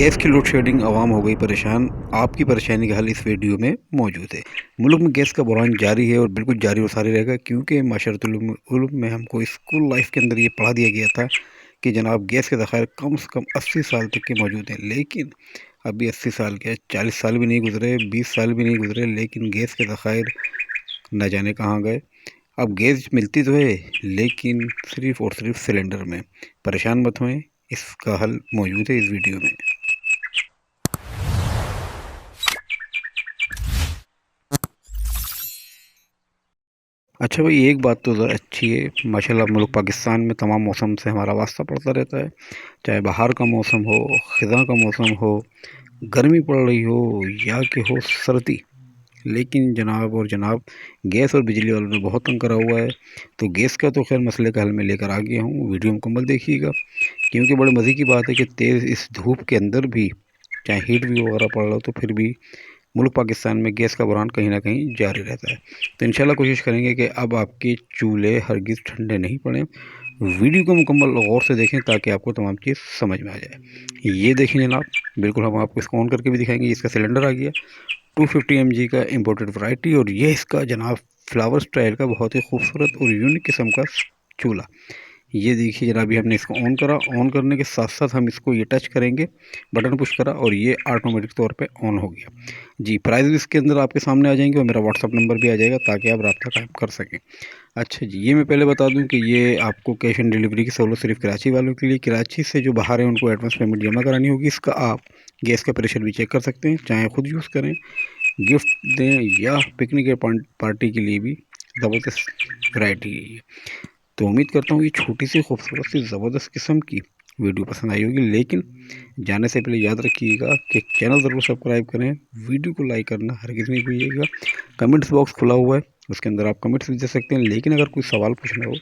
Gas की load shedding आवाम हो गई परेशान। आपकी परेशानी का हल इस वीडियो में मौजूद है। मुल्क में गैस का बहरान जारी है और बिल्कुल जारी और सारी रहेगा, क्योंकि माशरतुल उलूम में हमको स्कूल लाइफ के अंदर ये पढ़ा दिया गया था कि जनाब गैस के ज़खायर कम से कम 80 साल तक के मौजूद हैं। लेकिन अभी 80 साल के 40 साल भी नहीं गुजरे, 20 साल भी नहीं गुजरे, लेकिन गैस के ज़खायर न जाने कहाँ गए। अब गैस मिलती तो है, लेकिन सिर्फ़ और सिर्फ सिलेंडर में। परेशान मत होएं, इसका हल मौजूद है इस वीडियो में। अच्छा भाई, एक बात तो अच्छी है माशाल्लाह, मुल्क पाकिस्तान में तमाम मौसम से हमारा वास्ता पड़ता रहता है। चाहे बाहर का मौसम हो, ख़िज़ा का मौसम हो, गर्मी पड़ रही हो या कि हो सर्दी। लेकिन जनाब और जनाब, गैस और बिजली वालों ने बहुत तंग करा हुआ है। तो गैस का तो खैर मसले का हल मैं लेकर आ गया हूँ, वीडियो मुकम्मल देखिएगा, क्योंकि बड़े मज़े की बात है कि तेज़ इस धूप के अंदर भी चाहे हीट भी वगैरह पड़ रहा हो, तो फिर भी मुल्क पाकिस्तान में गैस का बहरान कहीं ना कहीं जारी रहता है। तो इंशाल्लाह कोशिश करेंगे कि अब आपके चूल्हे हरगिज़ ठंडे नहीं पड़ें। वीडियो को मुकम्मल गौर से देखें ताकि आपको तमाम चीज़ समझ में आ जाए। ये देखें जनाब, बिल्कुल हम आपको इसको ऑन करके भी दिखाएंगे। इसका सिलेंडर आ गया 250 mg का इम्पोर्टेड वैरायटी, और ये इसका जनाब फ्लावर स्टाइल का बहुत ही खूबसूरत और यूनिक किस्म का चूल्हा। ये देखिए जनाब, अभी हमने इसको ऑन करा। ऑन करने के साथ साथ हम इसको ये टच करेंगे, बटन पुश करा और ये ऑटोमेटिक तौर पे ऑन हो गया जी। प्राइस भी इसके अंदर आपके सामने आ जाएंगे और मेरा व्हाट्सअप नंबर भी आ जाएगा ताकि आप रब्ता कायम कर सकें। अच्छा जी, ये मैं पहले बता दूं कि ये आपको कैश ऑन डिलीवरी की सहूलत सिर्फ कराची वालों के लिए। कराची से जो बाहर हैं उनको एडवांस पेमेंट जमा करानी होगी। इसका आप गैस का प्रेशर भी चेक कर सकते हैं, चाहे खुद यूज़ करें, गिफ्ट दें या पिकनिक या पार्टी के लिए भी ज़बरदस्त वैरायटी है ये। तो उम्मीद करता हूँ ये छोटी सी खूबसूरत सी ज़बरदस्त किस्म की वीडियो पसंद आई होगी। लेकिन जाने से पहले याद रखिएगा कि चैनल ज़रूर सब्सक्राइब करें, वीडियो को लाइक करना हरगिज़ नहीं भूलिएगा। कमेंट्स बॉक्स खुला हुआ है, उसके अंदर आप कमेंट्स भी दे सकते हैं। लेकिन अगर कोई सवाल पूछना हो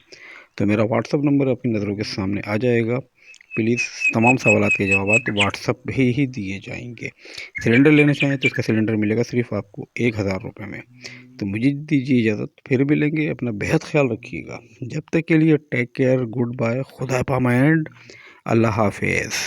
तो मेरा व्हाट्सअप नंबर अपनी नज़रों के सामने आ जाएगा। प्लीज़ तमाम सवालात के जवाब व्हाट्सअप पे ही दिए जाएंगे। सिलेंडर लेना चाहें तो इसका सिलेंडर मिलेगा सिर्फ आपको 1000 रुपये में। तो मुझे दीजिए इजाज़त, फिर मिलेंगे। अपना बेहद ख्याल रखिएगा। जब तक के लिए टेक केयर, गुड बाय, खुदा पामाएंड, अल्लाह हाफिज़।